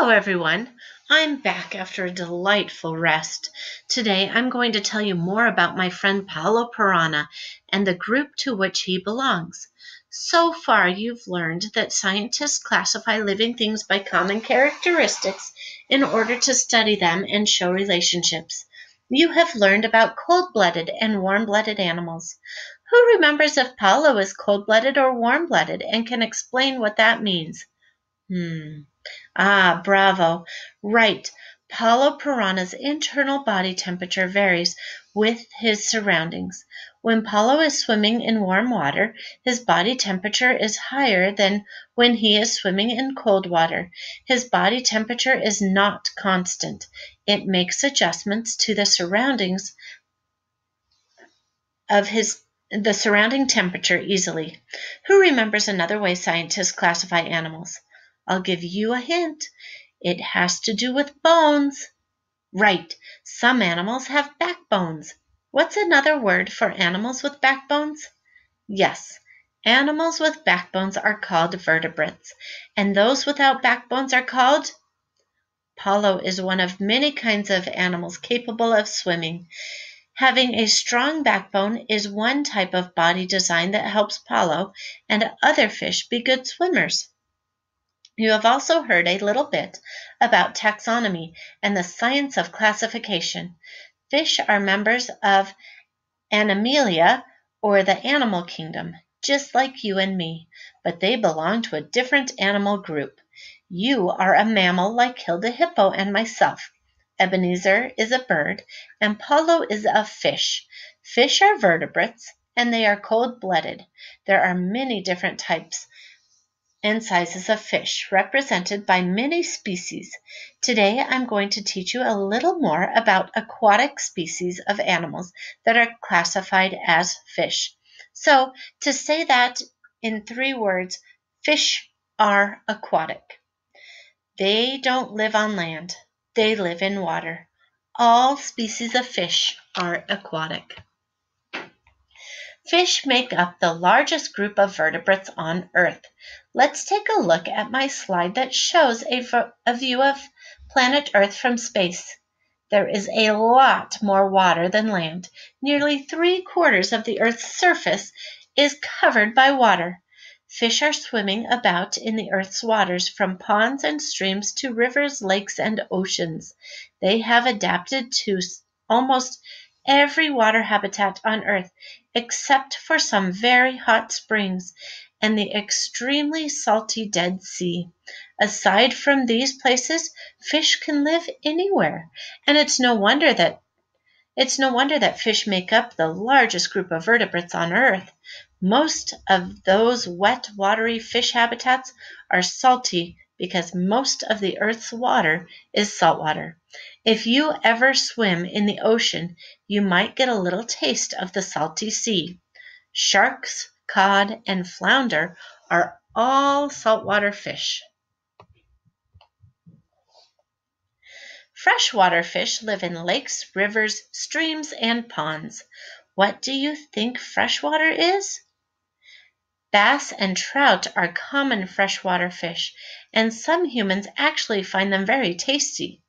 Hello everyone, I'm back after a delightful rest. Today I'm going to tell you more about my friend Paulo Piranha and the group to which he belongs. So far you've learned that scientists classify living things by common characteristics in order to study them and show relationships. You have learned about cold-blooded and warm-blooded animals. Who remembers if Paulo is cold-blooded or warm-blooded and can explain what that means? Bravo. Right. Paulo Piranha's internal body temperature varies with his surroundings. When Paulo is swimming in warm water, his body temperature is higher than when he is swimming in cold water. His body temperature is not constant. It makes adjustments to the surroundings of the surrounding temperature easily. Who remembers another way scientists classify animals? I'll give you a hint. It has to do with bones. Right. Some animals have backbones. What's another word for animals with backbones? Yes. Animals with backbones are called vertebrates, and those without backbones are called? Paulo is one of many kinds of animals capable of swimming. Having a strong backbone is one type of body design that helps Paulo and other fish be good swimmers. You have also heard a little bit about taxonomy and the science of classification. Fish are members of Animalia, or the animal kingdom, just like you and me, but they belong to a different animal group. You are a mammal like Hilda Hippo and myself. Ebenezer is a bird, and Paulo is a fish. Fish are vertebrates, and they are cold-blooded. There are many different types and sizes of fish, represented by many species. Today I'm going to teach you a little more about aquatic species of animals that are classified as fish. So, to say that in 3 words, fish are aquatic. They don't live on land. They live in water. All species of fish are aquatic. Fish make up the largest group of vertebrates on Earth. Let's take a look at my slide that shows a view of planet Earth from space. There is a lot more water than land. Nearly 3/4 of the Earth's surface is covered by water. Fish are swimming about in the Earth's waters, from ponds and streams to rivers, lakes, and oceans. They have adapted to almost every water habitat on Earth, except for some very hot springs and the extremely salty Dead Sea. Aside from these places, fish can live anywhere, and it's no wonder that fish make up the largest group of vertebrates on Earth. Most of those wet, watery fish habitats are salty because most of the Earth's water is saltwater. If you ever swim in the ocean, you might get a little taste of the salty sea. Sharks, cod, and flounder are all saltwater fish. Freshwater fish live in lakes, rivers, streams, and ponds. What do you think freshwater is? Bass and trout are common freshwater fish, and some humans actually find them very tasty.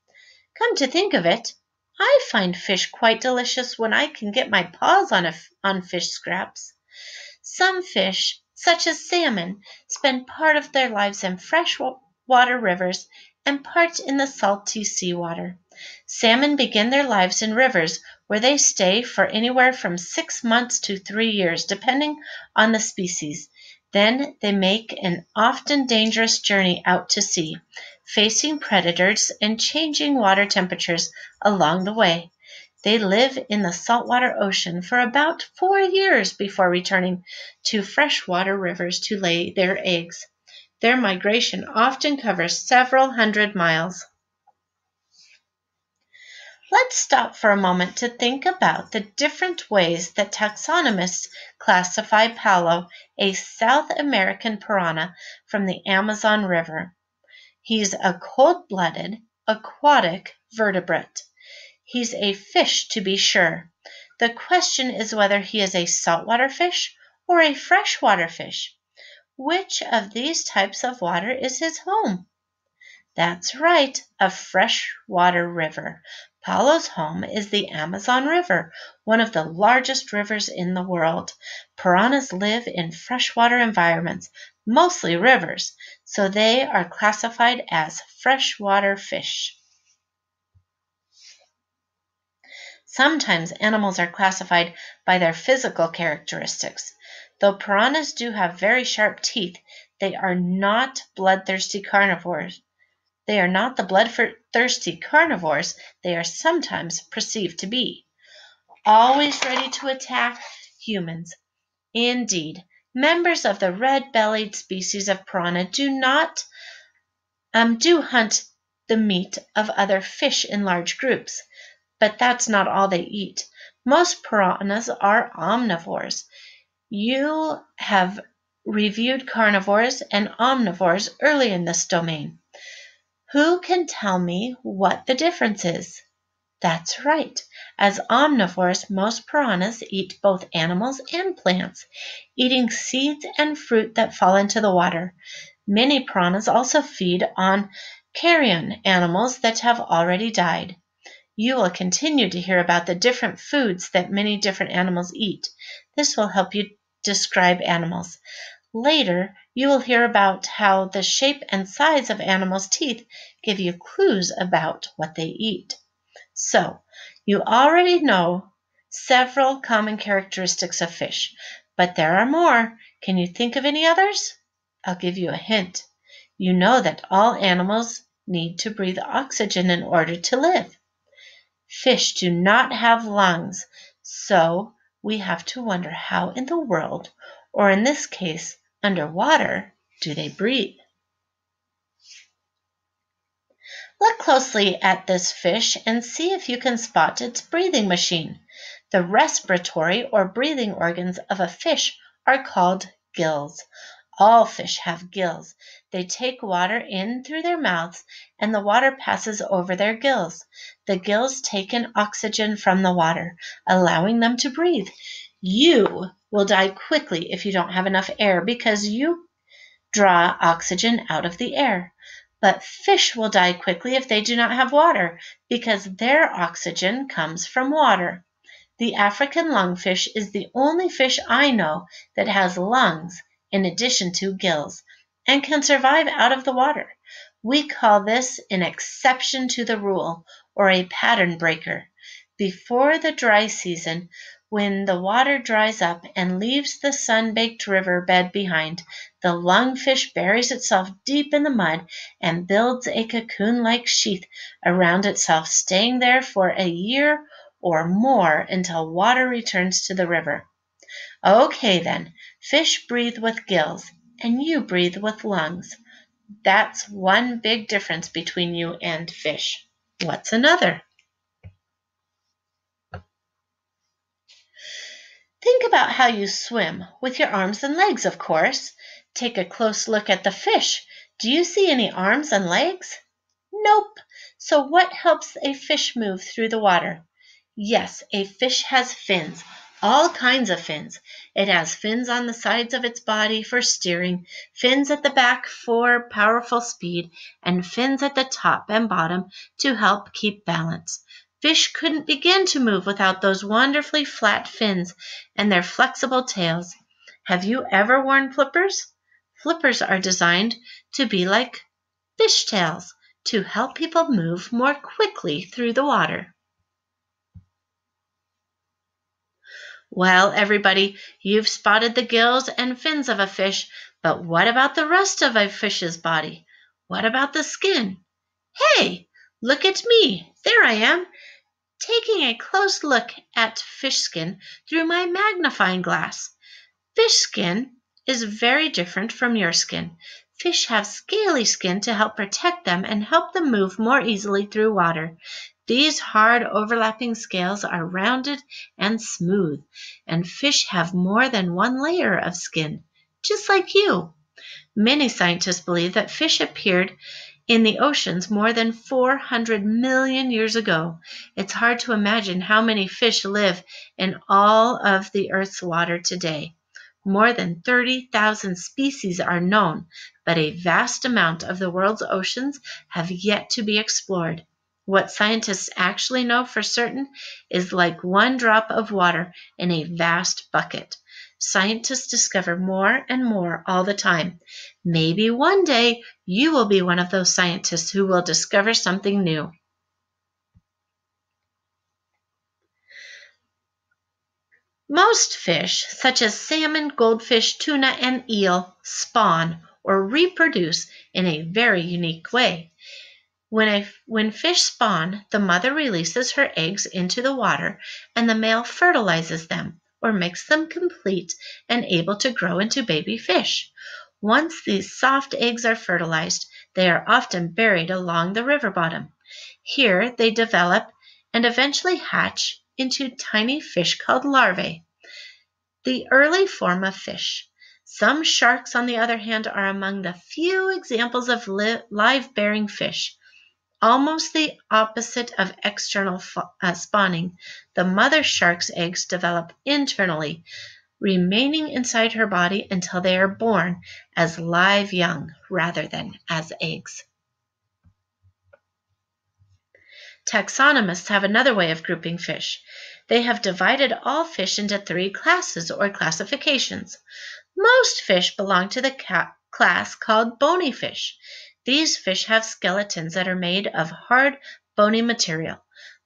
Come to think of it, I find fish quite delicious when I can get my paws on fish scraps. Some fish, such as salmon, spend part of their lives in freshwater rivers and part in the salty seawater. Salmon begin their lives in rivers, where they stay for anywhere from 6 months to 3 years, depending on the species. Then they make an often dangerous journey out to sea, facing predators and changing water temperatures along the way. They live in the saltwater ocean for about 4 years before returning to freshwater rivers to lay their eggs. Their migration often covers several hundred miles. Let's stop for a moment to think about the different ways that taxonomists classify Paulo, a South American piranha from the Amazon River. He's a cold-blooded, aquatic vertebrate. He's a fish, to be sure. The question is whether he is a saltwater fish or a freshwater fish. Which of these types of water is his home? That's right, a freshwater river. Paulo's home is the Amazon River, one of the largest rivers in the world. Piranhas live in freshwater environments, mostly rivers, so they are classified as freshwater fish. Sometimes animals are classified by their physical characteristics. Though piranhas do have very sharp teeth, they are not bloodthirsty carnivores. They are not the bloodthirsty carnivores they are sometimes perceived to be, always ready to attack humans. Indeed, members of the red-bellied species of piranha do hunt the meat of other fish in large groups, but that's not all they eat. Most piranhas are omnivores. You have reviewed carnivores and omnivores early in this domain. Who can tell me what the difference is? That's right. As omnivores, most piranhas eat both animals and plants, eating seeds and fruit that fall into the water. Many piranhas also feed on carrion animals that have already died. You will continue to hear about the different foods that many different animals eat. This will help you describe animals. Later, you will hear about how the shape and size of animals' teeth give you clues about what they eat. So, you already know several common characteristics of fish, but there are more. Can you think of any others? I'll give you a hint. You know that all animals need to breathe oxygen in order to live. Fish do not have lungs, so we have to wonder how in the world, or in this case, underwater, do they breathe? Look closely at this fish and see if you can spot its breathing machine. The respiratory or breathing organs of a fish are called gills. All fish have gills. They take water in through their mouths and the water passes over their gills. The gills take in oxygen from the water, allowing them to breathe. You will die quickly if you don't have enough air because you draw oxygen out of the air. But fish will die quickly if they do not have water because their oxygen comes from water. The African lungfish is the only fish I know that has lungs in addition to gills and can survive out of the water. We call this an exception to the rule or a pattern breaker. Before the dry season, when the water dries up and leaves the sun-baked river bed behind, the lungfish buries itself deep in the mud and builds a cocoon-like sheath around itself, staying there for a year or more until water returns to the river. Okay then, fish breathe with gills and you breathe with lungs. That's one big difference between you and fish. What's another? Think about how you swim, with your arms and legs, of course. Take a close look at the fish. Do you see any arms and legs? Nope. So what helps a fish move through the water? Yes, a fish has fins, all kinds of fins. It has fins on the sides of its body for steering, fins at the back for powerful speed, and fins at the top and bottom to help keep balance. Fish couldn't begin to move without those wonderfully flat fins and their flexible tails. Have you ever worn flippers? Flippers are designed to be like fish tails to help people move more quickly through the water. Well, everybody, you've spotted the gills and fins of a fish, but what about the rest of a fish's body? What about the skin? Hey, look at me. There I am, taking a close look at fish skin through my magnifying glass. Fish skin is very different from your skin. Fish have scaly skin to help protect them and help them move more easily through water. These hard overlapping scales are rounded and smooth, and fish have more than one layer of skin, just like you. Many scientists believe that fish appeared in the oceans more than 400 million years ago. It's hard to imagine how many fish live in all of the Earth's water today. More than 30,000 species are known, but a vast amount of the world's oceans have yet to be explored. What scientists actually know for certain is like one drop of water in a vast bucket. Scientists discover more and more all the time. Maybe one day you will be one of those scientists who will discover something new. Most fish, such as salmon, goldfish, tuna, and eel, spawn or reproduce in a very unique way. When fish spawn, the mother releases her eggs into the water and the male fertilizes them or makes them complete and able to grow into baby fish. Once these soft eggs are fertilized, they are often buried along the river bottom. Here they develop and eventually hatch into tiny fish called larvae. The early form of fish. Some sharks, on the other hand, are among the few examples of live-bearing fish. Almost the opposite of external spawning, the mother shark's eggs develop internally, remaining inside her body until they are born as live young rather than as eggs. Taxonomists have another way of grouping fish. They have divided all fish into 3 classes or classifications. Most fish belong to the class called bony fish. These fish have skeletons that are made of hard, bony material.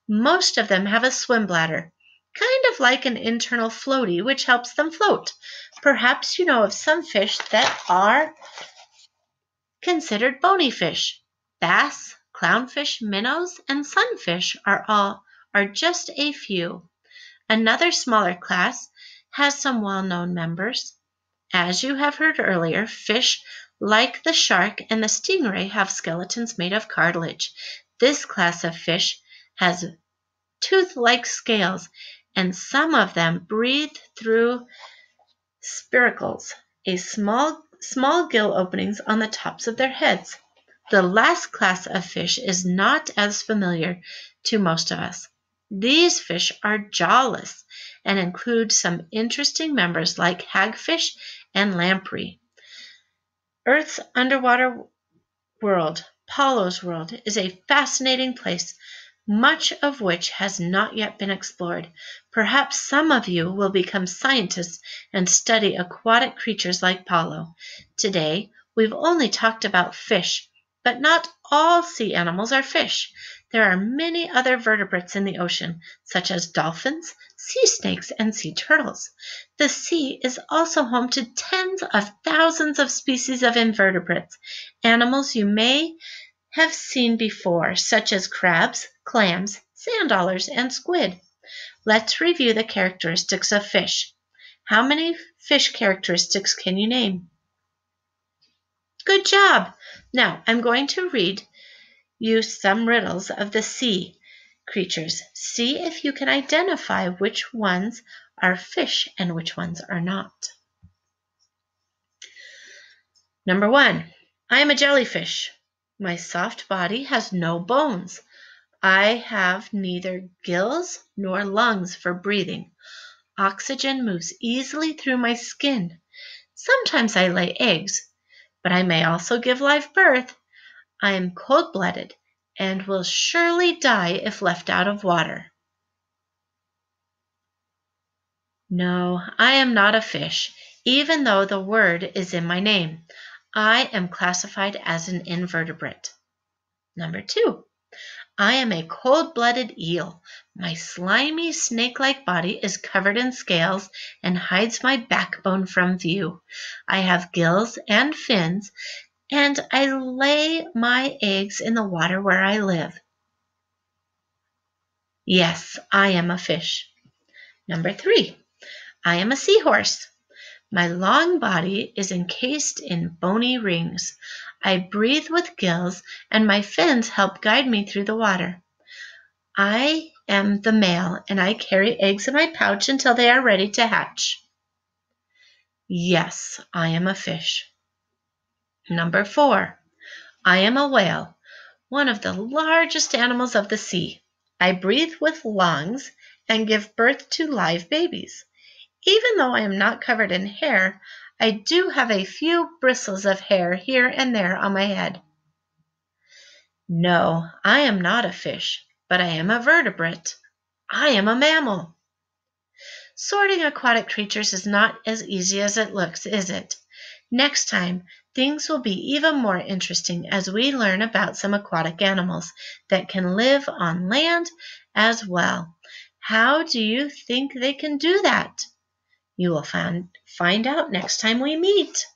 Most of them have a swim bladder, kind of like an internal floaty, which helps them float. Perhaps you know of some fish that are considered bony fish. Bass, clownfish, minnows, and sunfish are just a few. Another smaller class has some well-known members. As you have heard earlier, fish like the shark and the stingray have skeletons made of cartilage. This class of fish has tooth-like scales, and some of them breathe through spiracles, small gill openings on the tops of their heads. The last class of fish is not as familiar to most of us. These fish are jawless and include some interesting members like hagfish and lamprey. Earth's underwater world, Paulo's world, is a fascinating place, much of which has not yet been explored. Perhaps some of you will become scientists and study aquatic creatures like Paulo. Today, we've only talked about fish, but not all sea animals are fish. There are many other vertebrates in the ocean, such as dolphins, sea snakes, and sea turtles. The sea is also home to tens of thousands of species of invertebrates, animals you may have seen before, such as crabs, clams, sand dollars, and squid. Let's review the characteristics of fish. How many fish characteristics can you name? Good job! Now, I'm going to read you some riddles of the sea creatures. See if you can identify which ones are fish and which ones are not. Number 1, I am a jellyfish. My soft body has no bones. I have neither gills nor lungs for breathing. Oxygen moves easily through my skin. Sometimes I lay eggs, but I may also give live birth. I am cold-blooded and will surely die if left out of water. No, I am not a fish, even though the word is in my name. I am classified as an invertebrate. Number 2, I am a cold-blooded eel. My slimy snake-like body is covered in scales and hides my backbone from view. I have gills and fins, and I lay my eggs in the water where I live. Yes, I am a fish. Number 3, I am a seahorse. My long body is encased in bony rings. I breathe with gills, and my fins help guide me through the water. I am the male, and I carry eggs in my pouch until they are ready to hatch. Yes, I am a fish. Number 4, I am a whale, one of the largest animals of the sea. I breathe with lungs and give birth to live babies. Even though I am not covered in hair, I do have a few bristles of hair here and there on my head. No, I am not a fish, but I am a vertebrate. I am a mammal. Sorting aquatic creatures is not as easy as it looks, is it? Next time, things will be even more interesting as we learn about some aquatic animals that can live on land as well. How do you think they can do that? You will find out next time we meet.